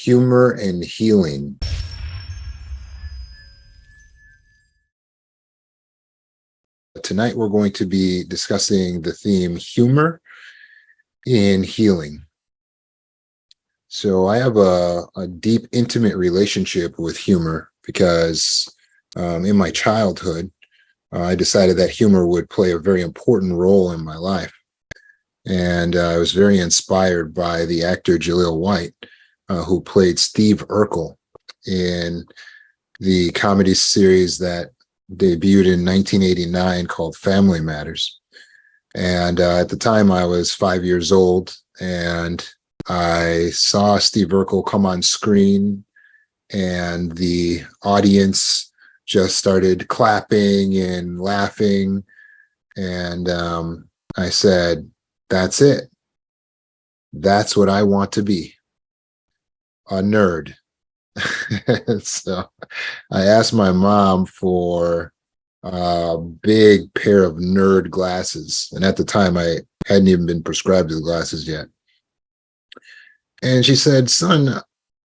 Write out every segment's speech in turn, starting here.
Humor and healing. Tonight, we're going to be discussing the theme humor in healing. So I have a deep, intimate relationship with humor because in my childhood, I decided that humor would play a very important role in my life. And I was very inspired by the actor Jaleel White, who played Steve Urkel in the comedy series that debuted in 1989 called Family Matters. And at the time, I was 5 years old, and I saw Steve Urkel come on screen, and the audience just started clapping and laughing. And I said, that's it. That's what I want to be, a nerd. So I asked my mom for a big pair of nerd glasses. And at the time, I hadn't even been prescribed the glasses yet. And she said, son,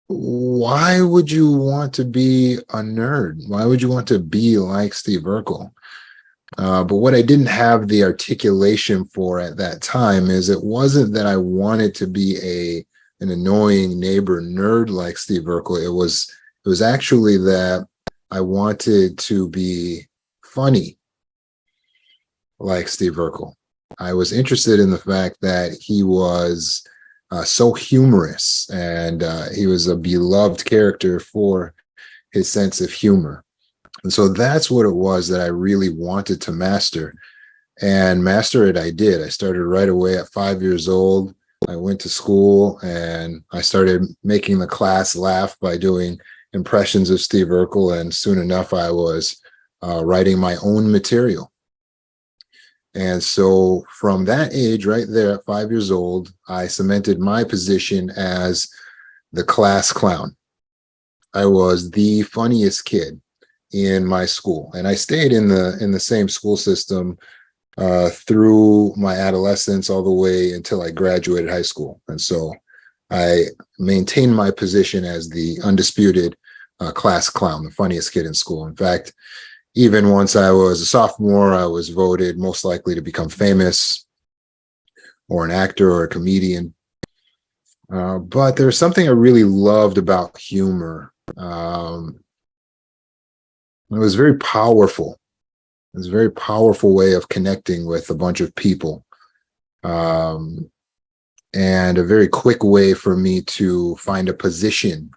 why would you want to be a nerd? Why would you want to be like Steve Urkel? But what I didn't have the articulation for at that time is it wasn't that I wanted to be an annoying neighbor nerd like Steve Urkel. It was actually that I wanted to be funny like Steve Urkel. I was interested in the fact that he was so humorous, and he was a beloved character for his sense of humor. And so that's what it was that I really wanted to master. And master it I did. I started right away at 5 years old. I went to school and I started making the class laugh by doing impressions of Steve Urkel. And soon enough, I was writing my own material. And so from that age right there at 5 years old, I cemented my position as the class clown. I was the funniest kid in my school. And I stayed in the same school system through my adolescence all the way until I graduated high school. And so I maintained my position as the undisputed class clown, the funniest kid in school. In fact, even once I was a sophomore, I was voted most likely to become famous or an actor or a comedian. But there's something I really loved about humor. It was very powerful. It was a very powerful way of connecting with a bunch of people, and a very quick way for me to find a position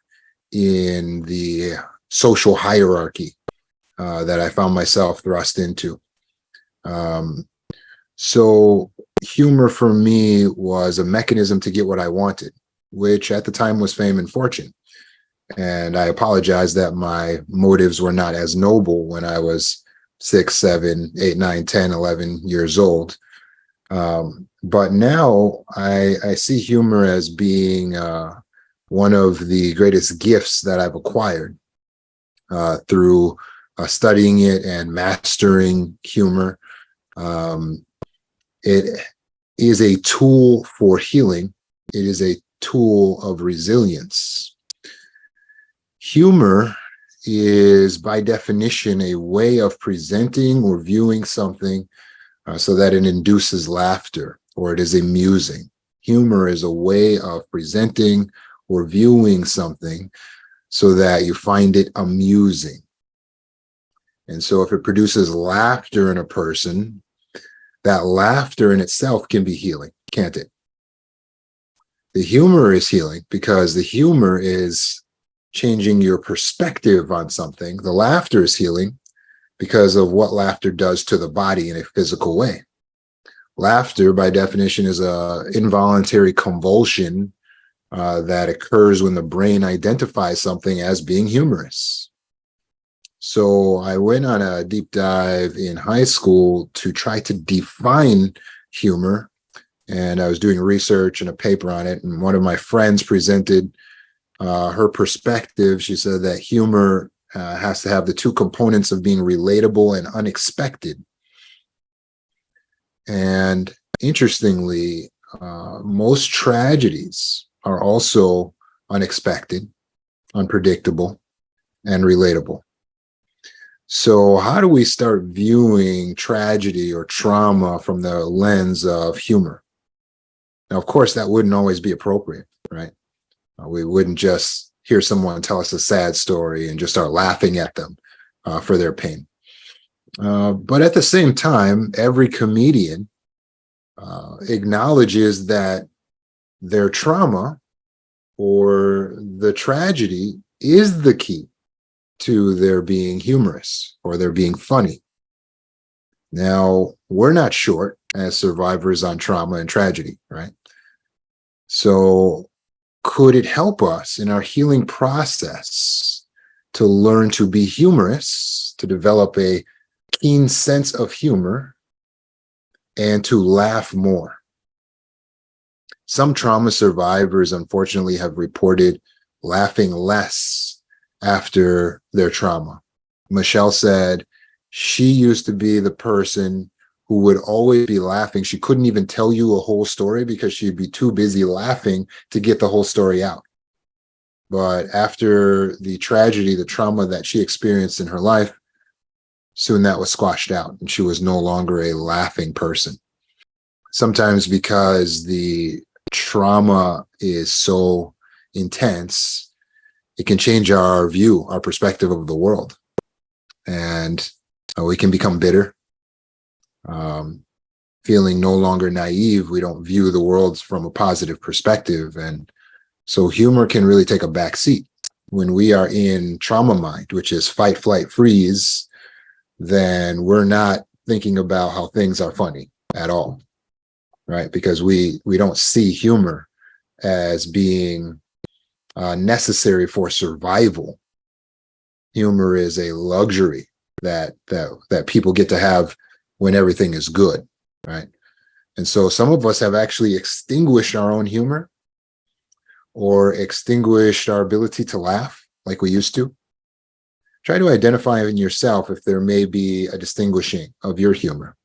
in the social hierarchy that I found myself thrust into. So humor for me was a mechanism to get what I wanted, which at the time was fame and fortune. And I apologize that my motives were not as noble when I was 6, 7, 8, 9, 10, 11 years old. But now I see humor as being one of the greatest gifts that I've acquired through studying it and mastering humor. It is a tool for healing. It is a tool of resilience. Humor is, by definition, a way of presenting or viewing something so that it induces laughter or it is amusing. Humor is a way of presenting or viewing something so that you find it amusing. And so if it produces laughter in a person, that laughter in itself can be healing, can't it? The humor is healing because the humor is changing your perspective on something. The laughter is healing because of what laughter does to the body in a physical way. Laughter, by definition, is an involuntary convulsion that occurs when the brain identifies something as being humorous. So I went on a deep dive in high school to try to define humor, and I was doing research and a paper on it, and one of my friends presented her perspective. She said that humor has to have the two components of being relatable and unexpected. And interestingly, most tragedies are also unexpected, unpredictable, and relatable. So, how do we start viewing tragedy or trauma from the lens of humor? Now, of course, that wouldn't always be appropriate, right? We wouldn't just hear someone tell us a sad story and just start laughing at them for their pain. But at the same time, every comedian acknowledges that their trauma or the tragedy is the key to their being humorous or their being funny. Now, we're not short as survivors on trauma and tragedy, right? So, could it help us in our healing process to learn to be humorous, to develop a keen sense of humor, and to laugh more? Some trauma survivors, unfortunately, have reported laughing less after their trauma. Michelle said she used to be the person who would always be laughing. She couldn't even tell you a whole story because she'd be too busy laughing to get the whole story out. But after the tragedy, the trauma that she experienced in her life, soon that was squashed out and she was no longer a laughing person. Sometimes because the trauma is so intense, it can change our view, our perspective of the world. And we can become bitter, feeling no longer naive. We don't view the world from a positive perspective. And so humor can really take a back seat. When we are in trauma mind, which is fight, flight, freeze, then we're not thinking about how things are funny at all, right? Because we don't see humor as being necessary for survival. Humor is a luxury that people get to have when everything is good, right? And so some of us have actually extinguished our own humor or extinguished our ability to laugh like we used to. Try to identify in yourself if there may be a distinguishing of your humor.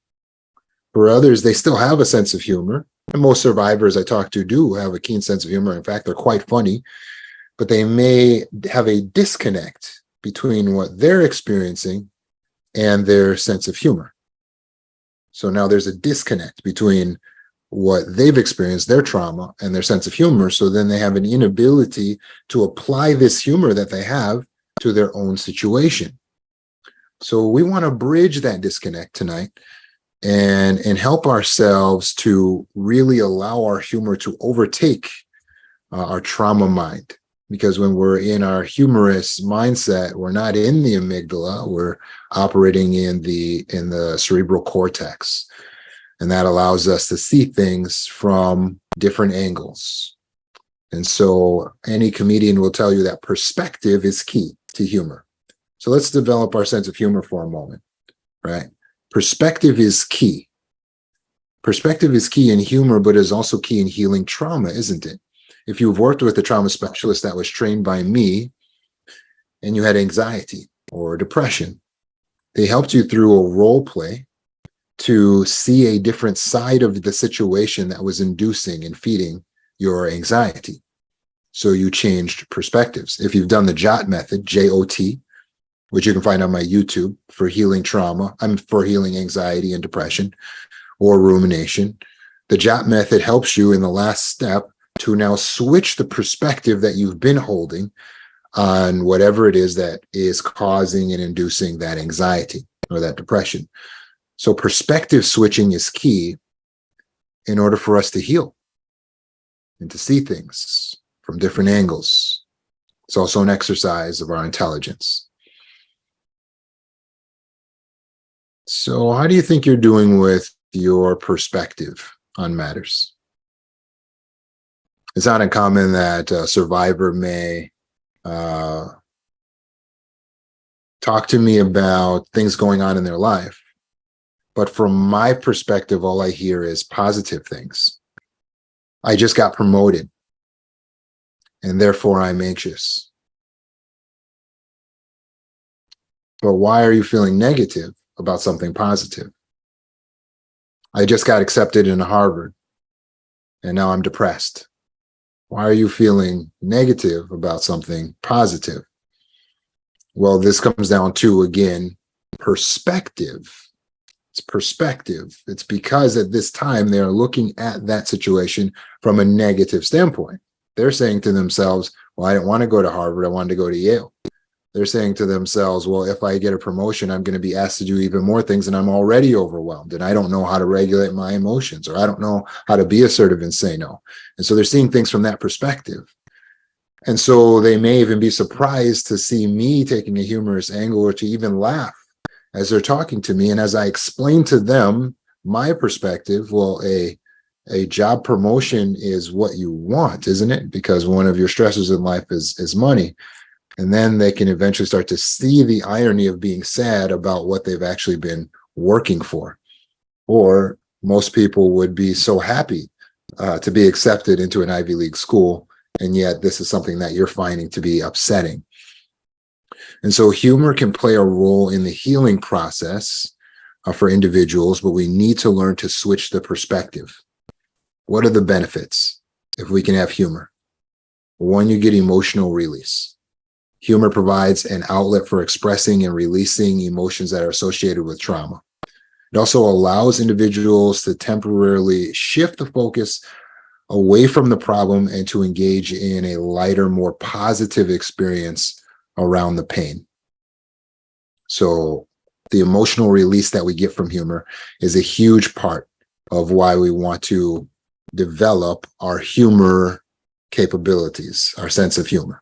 For others, they still have a sense of humor. And most survivors I talk to do have a keen sense of humor. In fact, they're quite funny, but they may have a disconnect between what they're experiencing and their sense of humor. So now there's a disconnect between what they've experienced, their trauma, and their sense of humor. So then they have an inability to apply this humor that they have to their own situation. So we want to bridge that disconnect tonight and help ourselves to really allow our humor to overtake our trauma mind. Because when we're in our humorous mindset, we're not in the amygdala, we're operating in the cerebral cortex. And that allows us to see things from different angles. And so any comedian will tell you that perspective is key to humor. So let's develop our sense of humor for a moment, right? Perspective is key. Perspective is key in humor, but is also key in healing trauma, isn't it? If you've worked with a trauma specialist that was trained by me and you had anxiety or depression, they helped you through a role play to see a different side of the situation that was inducing and feeding your anxiety. So you changed perspectives. If you've done the JOT method, J-O-T, which you can find on my YouTube for healing trauma, for healing anxiety and depression or rumination, the JOT method helps you in the last step to now switch the perspective that you've been holding on whatever it is that is causing and inducing that anxiety or that depression. So perspective switching is key in order for us to heal and to see things from different angles. It's also an exercise of our intelligence. So how do you think you're doing with your perspective on matters? It's not uncommon that a survivor may talk to me about things going on in their life, but from my perspective, all I hear is positive things. I just got promoted, and therefore I'm anxious. But why are you feeling negative about something positive? I just got accepted into Harvard, and now I'm depressed. Why are you feeling negative about something positive? Well, this comes down to, again, perspective. It's perspective. It's because at this time they are looking at that situation from a negative standpoint. They're saying to themselves, well, I didn't want to go to Harvard. I wanted to go to Yale. They're saying to themselves, well, if I get a promotion, I'm going to be asked to do even more things, and I'm already overwhelmed, and I don't know how to regulate my emotions, or I don't know how to be assertive and say no. And so they're seeing things from that perspective. And so they may even be surprised to see me taking a humorous angle, or to even laugh as they're talking to me. And as I explain to them my perspective, well, a job promotion is what you want, isn't it? Because one of your stressors in life is money. And then they can eventually start to see the irony of being sad about what they've actually been working for. Or most people would be so happy to be accepted into an Ivy League school, and yet this is something that you're finding to be upsetting. And so humor can play a role in the healing process for individuals, but we need to learn to switch the perspective. What are the benefits if we can have humor? One, you get emotional release. Humor provides an outlet for expressing and releasing emotions that are associated with trauma. It also allows individuals to temporarily shift the focus away from the problem and to engage in a lighter, more positive experience around the pain. So the emotional release that we get from humor is a huge part of why we want to develop our humor capabilities, our sense of humor.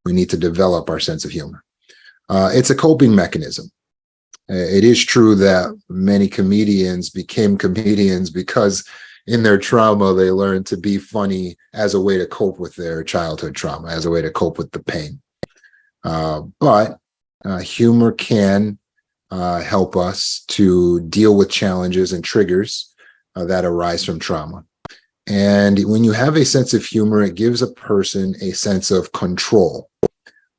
We need to develop our sense of humor. It's a coping mechanism. It is true that many comedians became comedians because in their trauma, they learned to be funny as a way to cope with their childhood trauma, as a way to cope with the pain. But humor can help us to deal with challenges and triggers that arise from trauma. And when you have a sense of humor, it gives a person a sense of control,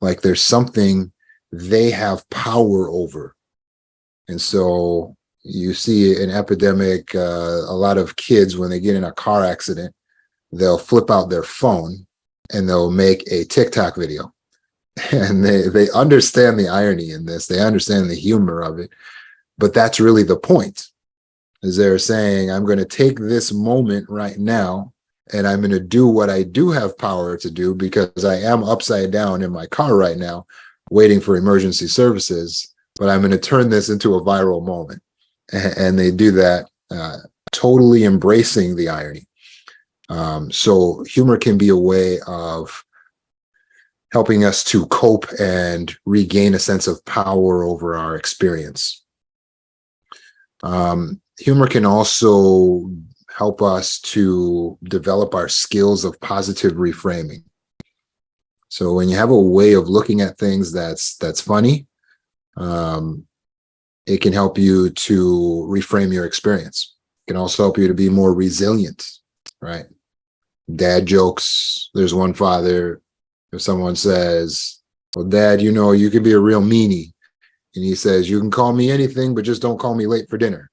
like there's something they have power over. And so you see an epidemic, a lot of kids, when they get in a car accident, they'll flip out their phone and they'll make a TikTok video. And they understand the irony in this. They understand the humor of it. But that's really the point. Is they're saying, I'm going to take this moment right now and I'm going to do what I do have power to do, because I am upside down in my car right now waiting for emergency services, but I'm going to turn this into a viral moment. And they do that totally embracing the irony. So humor can be a way of helping us to cope and regain a sense of power over our experience. Humor can also help us to develop our skills of positive reframing. So when you have a way of looking at things that's funny, it can help you to reframe your experience. It can also help you to be more resilient, right? Dad jokes. There's one father, if someone says, well, Dad, you know, you can be a real meanie. And he says, you can call me anything, but just don't call me late for dinner.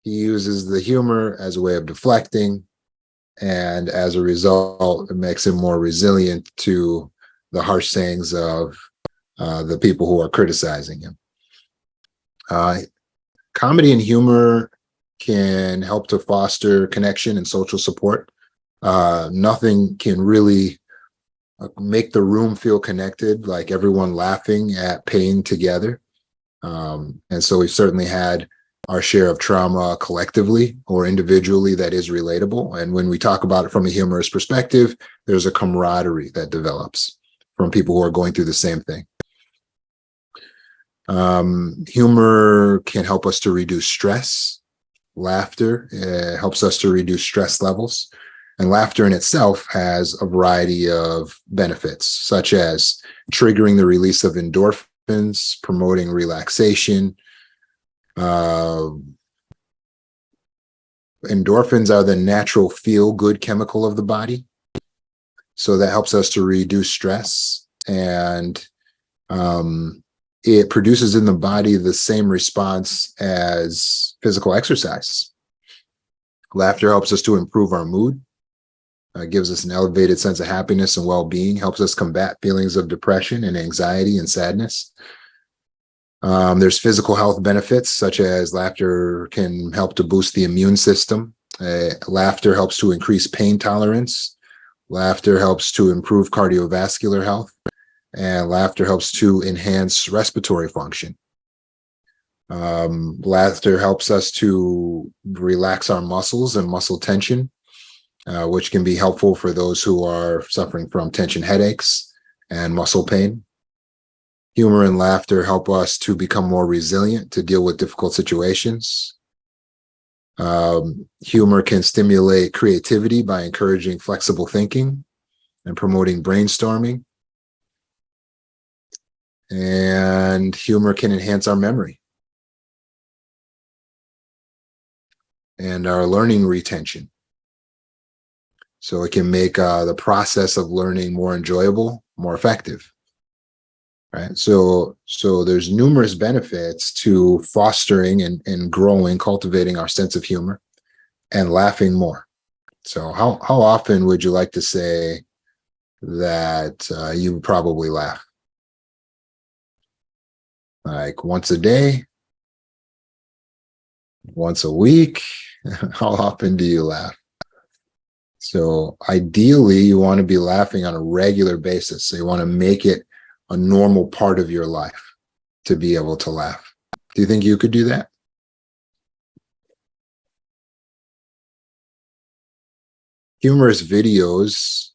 He uses the humor as a way of deflecting. And as a result, it makes him more resilient to the harsh sayings of the people who are criticizing him. Comedy and humor can help to foster connection and social support. Nothing can really make the room feel connected, like everyone laughing at pain together. And so we've certainly had our share of trauma collectively or individually that is relatable. And when we talk about it from a humorous perspective, there's a camaraderie that develops from people who are going through the same thing. Humor can help us to reduce stress. Laughter helps us to reduce stress levels. And laughter in itself has a variety of benefits, such as triggering the release of endorphins, promoting relaxation. Endorphins are the natural feel-good chemical of the body. So that helps us to reduce stress, and it produces in the body the same response as physical exercise. Laughter helps us to improve our mood. gives us an elevated sense of happiness and well-being, helps us combat feelings of depression and anxiety and sadness. There's physical health benefits, such as laughter can help to boost the immune system. Laughter helps to increase pain tolerance. Laughter helps to improve cardiovascular health. And laughter helps to enhance respiratory function. Laughter helps us to relax our muscles and muscle tension, which can be helpful for those who are suffering from tension headaches and muscle pain. Humor and laughter help us to become more resilient to deal with difficult situations. Humor can stimulate creativity by encouraging flexible thinking and promoting brainstorming. And humor can enhance our memory and our learning retention. So it can make the process of learning more enjoyable, more effective. Right. So there's numerous benefits to fostering and growing, cultivating our sense of humor and laughing more. So how often would you like to say that you probably laugh? Like once a day? Once a week? How often do you laugh? So ideally, you want to be laughing on a regular basis. So you want to make it a normal part of your life to be able to laugh. Do you think you could do that? Humorous videos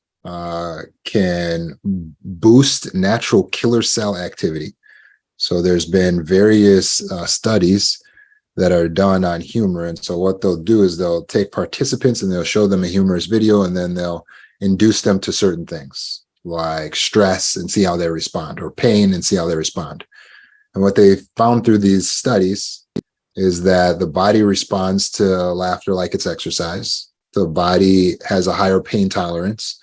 can boost natural killer cell activity. So there's been various studies that are done on humor. And so what they'll do is they'll take participants and they'll show them a humorous video, and then they'll induce them to certain things like stress and see how they respond, or pain and see how they respond. And what they found through these studies is that the body responds to laughter like it's exercise. The body has a higher pain tolerance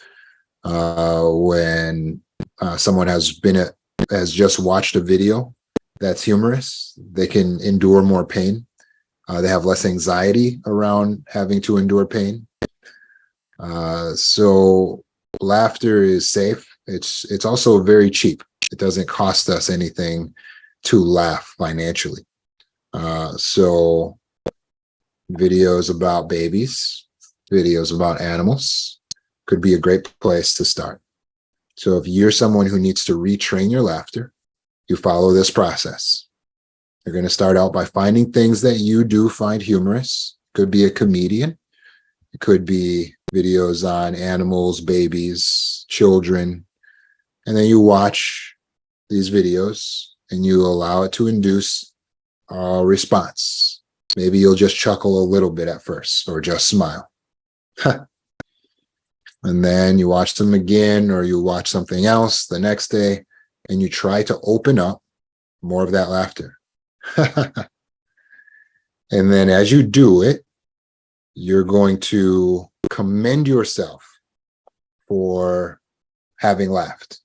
when someone has just watched a video that's humorous. They can endure more pain. They have less anxiety around having to endure pain. So laughter is safe. It's also very cheap. It doesn't cost us anything to laugh financially. So videos about babies, videos about animals could be a great place to start. So if you're someone who needs to retrain your laughter, you follow this process. You're going to start out by finding things that you do find humorous. Could be a comedian. It could be videos on animals, babies, children. And then you watch these videos and you allow it to induce a response. Maybe you'll just chuckle a little bit at first, or just smile. And then you watch them again, or you watch something else the next day, and you try to open up more of that laughter. And then as you do it, you're going to commend yourself for having laughed.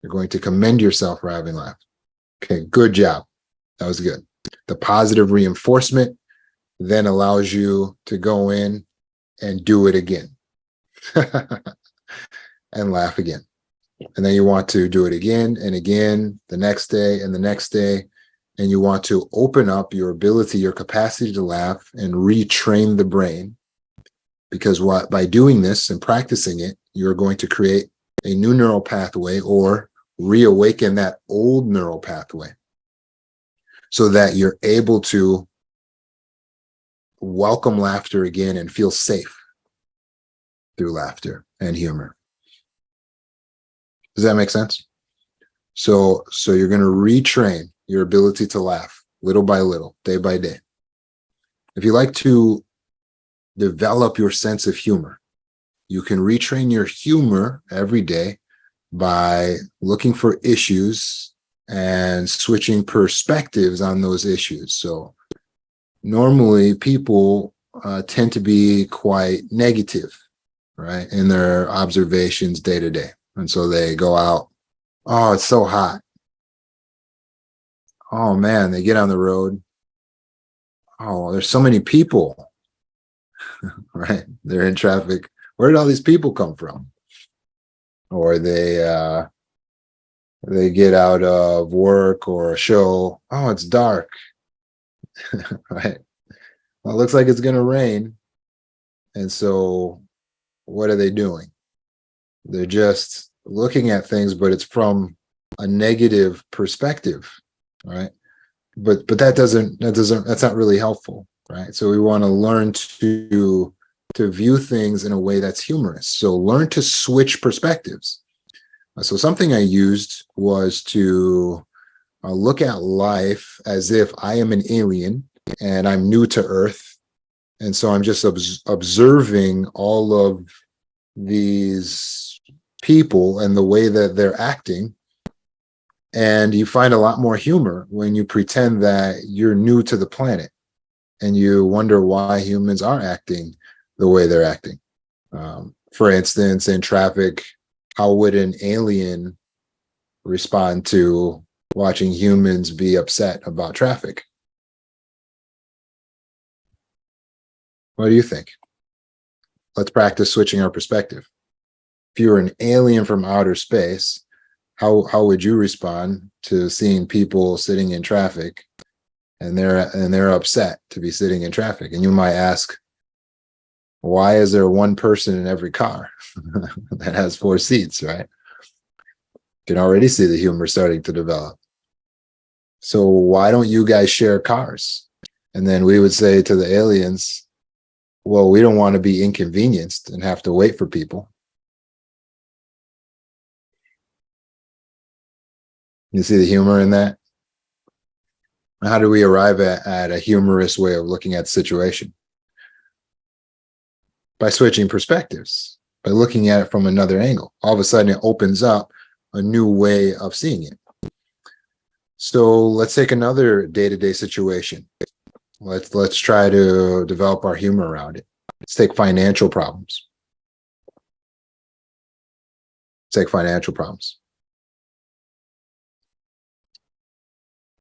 You're going to commend yourself for having laughed. Okay, good job. That was good. The positive reinforcement then allows you to go in and do it again and laugh again. And then you want to do it again and again, the next day and the next day. And you want to open up your ability, your capacity to laugh, and retrain the brain. Because by doing this and practicing it, you're going to create a new neural pathway, or reawaken that old neural pathway, so that you're able to welcome laughter again and feel safe through laughter and humor. Does that make sense? So you're going to retrain your ability to laugh little by little, day by day. If you like to develop your sense of humor, you can retrain your humor every day by looking for issues and switching perspectives on those issues. So normally people tend to be quite negative, right, in their observations day to day. And so they go out, oh, it's so hot. Oh man, they get on the road. Oh, there's so many people, right? They're in traffic. where did all these people come from? Or they get out of work or a show. Oh, it's dark. Right. Well, it looks like it's going to rain. And so what are they doing? They're just looking at things, but it's from a negative perspective, right? But that's not really helpful, right? So we want to learn to view things in a way that's humorous. So learn to switch perspectives. So something I used was to look at life as if I am an alien and I'm new to Earth. And so I'm just observing all of these people and the way that they're acting. And you find a lot more humor when you pretend that you're new to the planet and you wonder why humans are acting the way they're acting. For instance, in traffic, how would an alien respond to watching humans be upset about traffic? What do you think? Let's practice switching our perspective. If you were an alien from outer space, how would you respond to seeing people sitting in traffic and they're upset to be sitting in traffic? And you might ask, why is there one person in every car that has 4 seats, right? You can already see the humor starting to develop. So why don't you guys share cars? And then we would say to the aliens, well, we don't want to be inconvenienced and have to wait for people. You see the humor in that? How do we arrive at a humorous way of looking at the situation? By switching perspectives, by looking at it from another angle. All of a sudden, it opens up a new way of seeing it. So let's take another day-to-day situation. Let's try to develop our humor around it. Let's take financial problems. Let's take financial problems.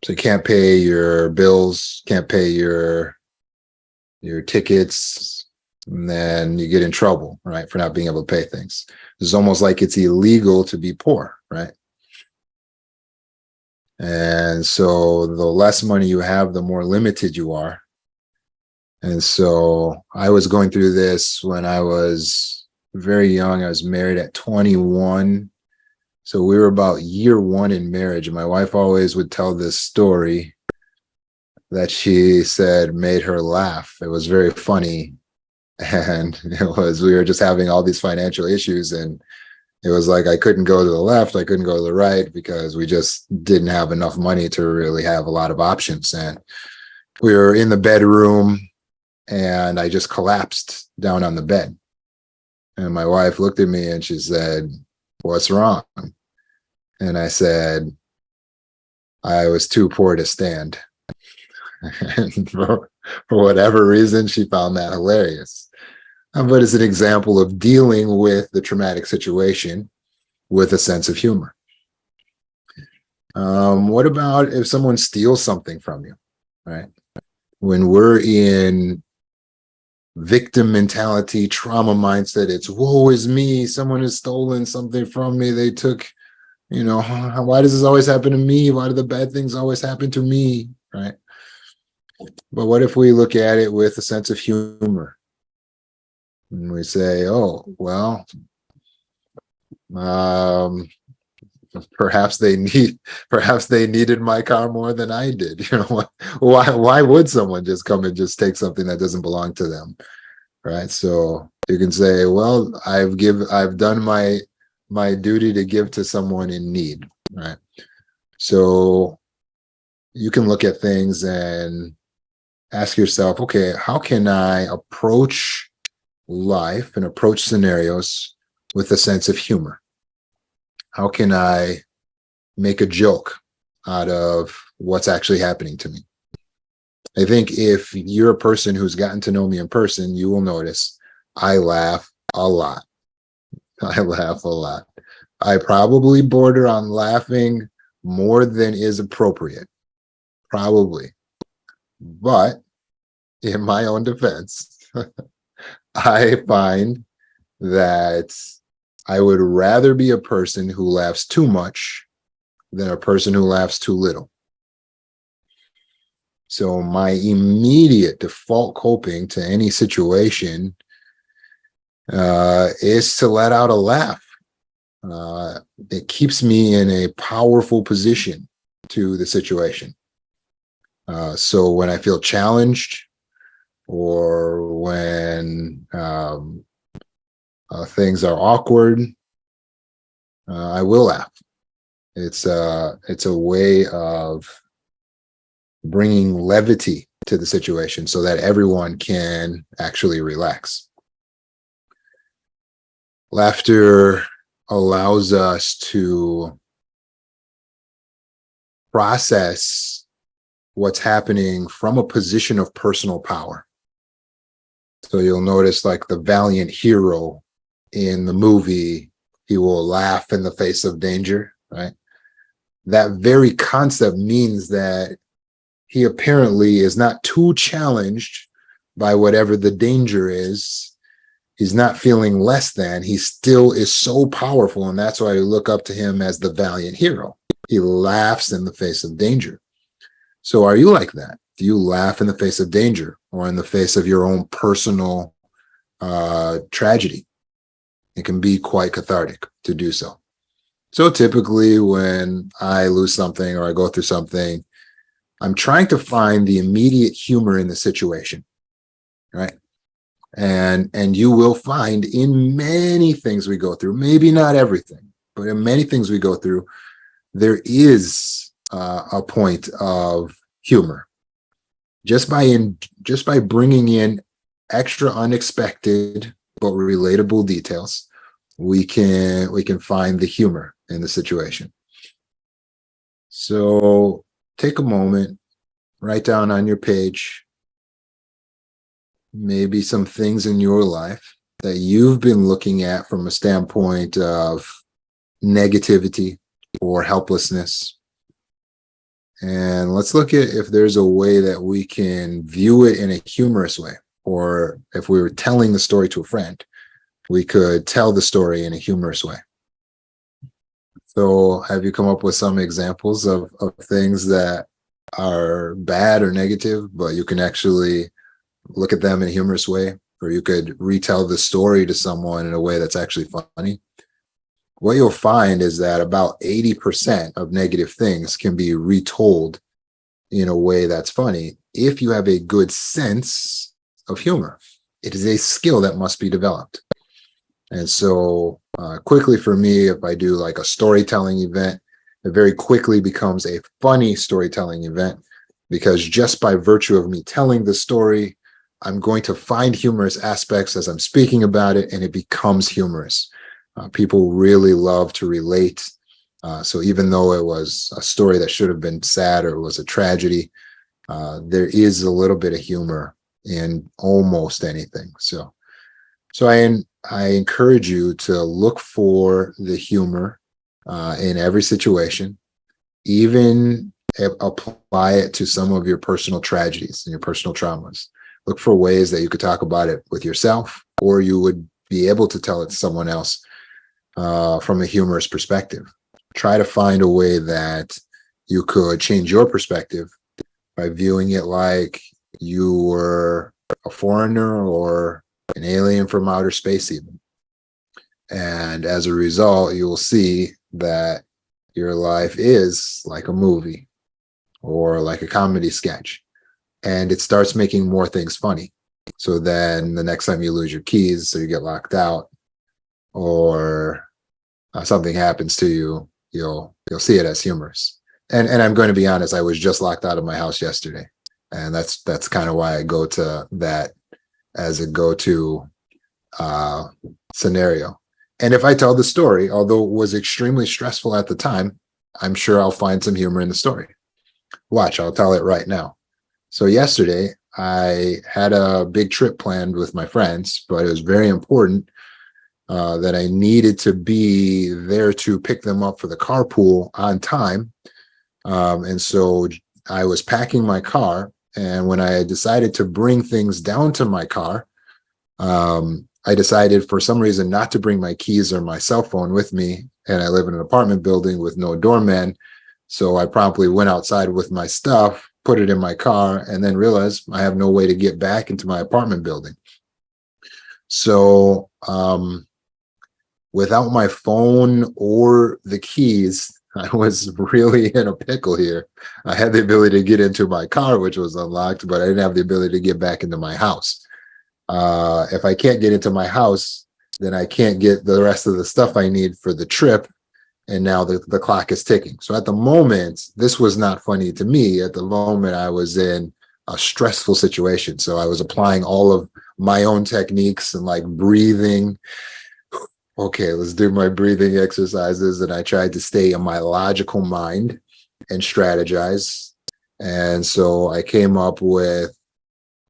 So you can't pay your bills, can't pay your tickets, and then you get in trouble, right, for not being able to pay things. It's almost like it's illegal to be poor, right? And so the less money you have, the more limited you are. And so I was going through this when I was very young. I was married at 21. So we were about year 1 in marriage. And my wife always would tell this story that she said made her laugh. It was very funny. And we were just having all these financial issues. And it was like I couldn't go to the left, I couldn't go to the right because we just didn't have enough money to really have a lot of options. And we were in the bedroom and I just collapsed down on the bed. And my wife looked at me and she said, "What's wrong?" And I said, "I was too poor to stand." And for whatever reason, she found that hilarious. But it's an example of dealing with the traumatic situation with a sense of humor. What about if someone steals something from you, right? When we're in victim mentality, trauma mindset, it's woe is me, someone has stolen something from me, they took, why does this always happen to me? Why do the bad things always happen to me, right? But what if we look at it with a sense of humor? And we say, oh, well, perhaps they needed my car more than I did. Why would someone just come and just take something that doesn't belong to them, right? So you can say, well, I've done my duty to give to someone in need, right? So you can look at things and ask yourself, okay, how can I approach life and approach scenarios with a sense of humor? How can I make a joke out of what's actually happening to me? I think if you're a person who's gotten to know me in person, you will notice I laugh a lot. I laugh a lot. I probably border on laughing more than is appropriate. Probably. But in my own defense, I find that I would rather be a person who laughs too much than a person who laughs too little. So my immediate default coping to any situation is to let out a laugh. It keeps me in a powerful position to the situation. So when I feel challenged, or when things are awkward, I will laugh. It's a way of bringing levity to the situation so that everyone can actually relax. Laughter allows us to process what's happening from a position of personal power. So you'll notice, like the valiant hero in the movie, he will laugh in the face of danger, right? That very concept means that he apparently is not too challenged by whatever the danger is. He's not feeling less than. He still is so powerful, and that's why we look up to him as the valiant hero. He laughs in the face of danger. So are you like that? Do you laugh in the face of danger or in the face of your own personal tragedy? It can be quite cathartic to do so. So typically when I lose something or I go through something, I'm trying to find the immediate humor in the situation, right? And you will find in many things we go through, maybe not everything, but in many things we go through, there is a point of humor. Just by bringing in extra unexpected but relatable details, we can find the humor in the situation. So take a moment, write down on your page maybe some things in your life that you've been looking at from a standpoint of negativity or helplessness. And let's look at if there's a way that we can view it in a humorous way, or if we were telling the story to a friend, we could tell the story in a humorous way. So have you come up with some examples of things that are bad or negative, but you can actually look at them in a humorous way, or you could retell the story to someone in a way that's actually funny? What you'll find is that about 80% of negative things can be retold in a way that's funny if you have a good sense of humor. It is a skill that must be developed. And so quickly for me, if I do like a storytelling event, it very quickly becomes a funny storytelling event, because just by virtue of me telling the story, I'm going to find humorous aspects as I'm speaking about it, and it becomes humorous. People really love to relate. So even though it was a story that should have been sad or it was a tragedy, there is a little bit of humor in almost anything. So I encourage you to look for the humor in every situation, even apply it to some of your personal tragedies and your personal traumas. Look for ways that you could talk about it with yourself, or you would be able to tell it to someone else from a humorous perspective. Try to find a way that you could change your perspective by viewing it like you were a foreigner or an alien from outer space even. And as a result, you will see that your life is like a movie or like a comedy sketch, and it starts making more things funny. So then the next time you lose your keys, so you get locked out, or something happens to you, you'll see it as humorous. And I'm going to be honest, I was just locked out of my house yesterday, and that's kind of why I go to that as a go-to scenario. And if I tell the story, although it was extremely stressful at the time, I'm sure I'll find some humor in the story. Watch, I'll tell it right now. So yesterday, I had a big trip planned with my friends, but it was very important that I needed to be there to pick them up for the carpool on time. And so I was packing my car, and when I decided to bring things down to my car, I decided for some reason not to bring my keys or my cell phone with me. And I live in an apartment building with no doorman. So I promptly went outside with my stuff, put it in my car, and then realized I have no way to get back into my apartment building. So without my phone or the keys, I was really in a pickle here. I had the ability to get into my car, which was unlocked, but I didn't have the ability to get back into my house. If I can't get into my house, then I can't get the rest of the stuff I need for the trip. And now the clock is ticking. So at the moment, this was not funny to me. At the moment, I was in a stressful situation. So I was applying all of my own techniques and like breathing. Okay, let's do my breathing exercises. And I tried to stay in my logical mind and strategize. And so I came up with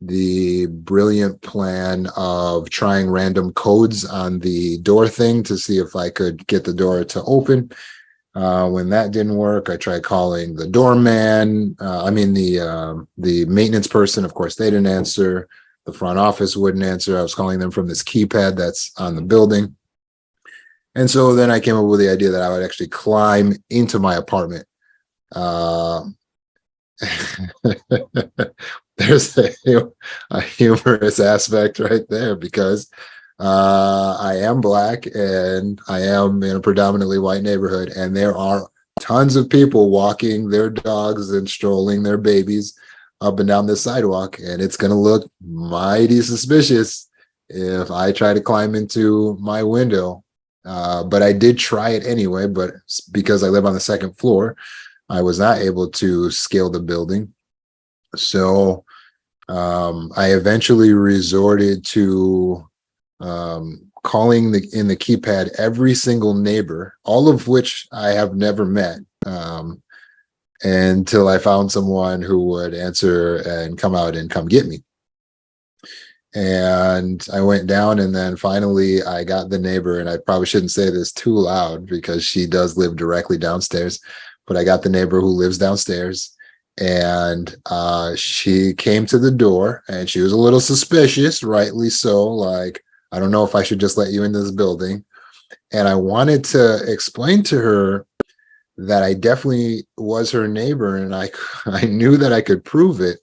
the brilliant plan of trying random codes on the door thing to see if I could get the door to open. When that didn't work, I tried calling the doorman. The maintenance person. Of course, they didn't answer. The front office wouldn't answer. I was calling them from this keypad that's on the building. And so then I came up with the idea that I would actually climb into my apartment. There's a humorous aspect right there because I am Black and I am in a predominantly white neighborhood, and there are tons of people walking their dogs and strolling their babies up and down the sidewalk, and it's going to look mighty suspicious if I try to climb into my window. But I did try it anyway, but because I live on the second floor, I was not able to scale the building. So I eventually resorted to calling in the keypad every single neighbor, all of which I have never met, until I found someone who would answer and come out and come get me. And I went down, and then finally I got the neighbor, and I probably shouldn't say this too loud because she does live directly downstairs, but I got the neighbor who lives downstairs. And she came to the door, and she was a little suspicious, rightly so. Like, I don't know if I should just let you into this building. And I wanted to explain to her that I definitely was her neighbor, and I knew that I could prove it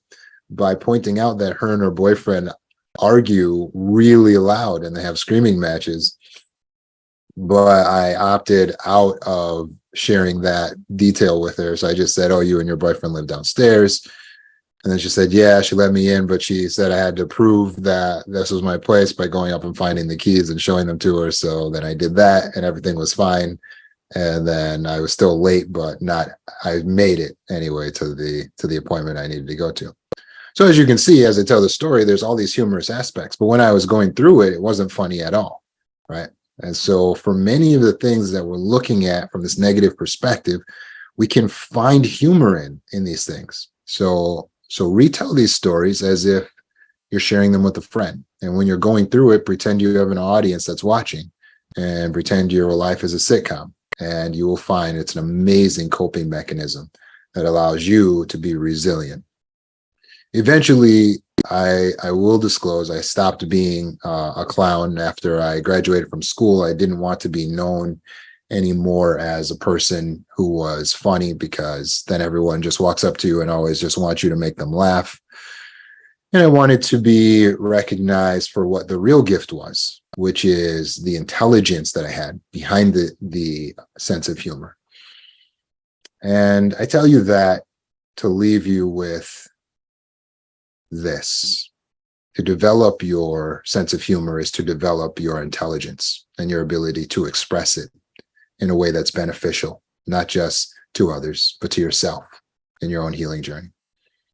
by pointing out that her and her boyfriend argue really loud and they have screaming matches. But I opted out of sharing that detail with her. So I just said, "Oh, you and your boyfriend live downstairs." And then she said, "Yeah," she let me in, but she said I had to prove that this was my place by going up and finding the keys and showing them to her. So then I did that, and everything was fine. And then I was still late, but I made it anyway to the appointment I needed to go to. So as you can see, as I tell the story, there's all these humorous aspects, but when I was going through it, it wasn't funny at all, right? And so for many of the things that we're looking at from this negative perspective, we can find humor in these things. So retell these stories as if you're sharing them with a friend. And when you're going through it, pretend you have an audience that's watching, and pretend your life is a sitcom. And you will find it's an amazing coping mechanism that allows you to be resilient. Eventually, I will disclose, I stopped being a clown after I graduated from school. I didn't want to be known anymore as a person who was funny, because then everyone just walks up to you and always just wants you to make them laugh. And I wanted to be recognized for what the real gift was, which is the intelligence that I had behind the sense of humor. And I tell you that to leave you with this. To develop your sense of humor is to develop your intelligence and your ability to express it in a way that's beneficial, not just to others, but to yourself in your own healing journey.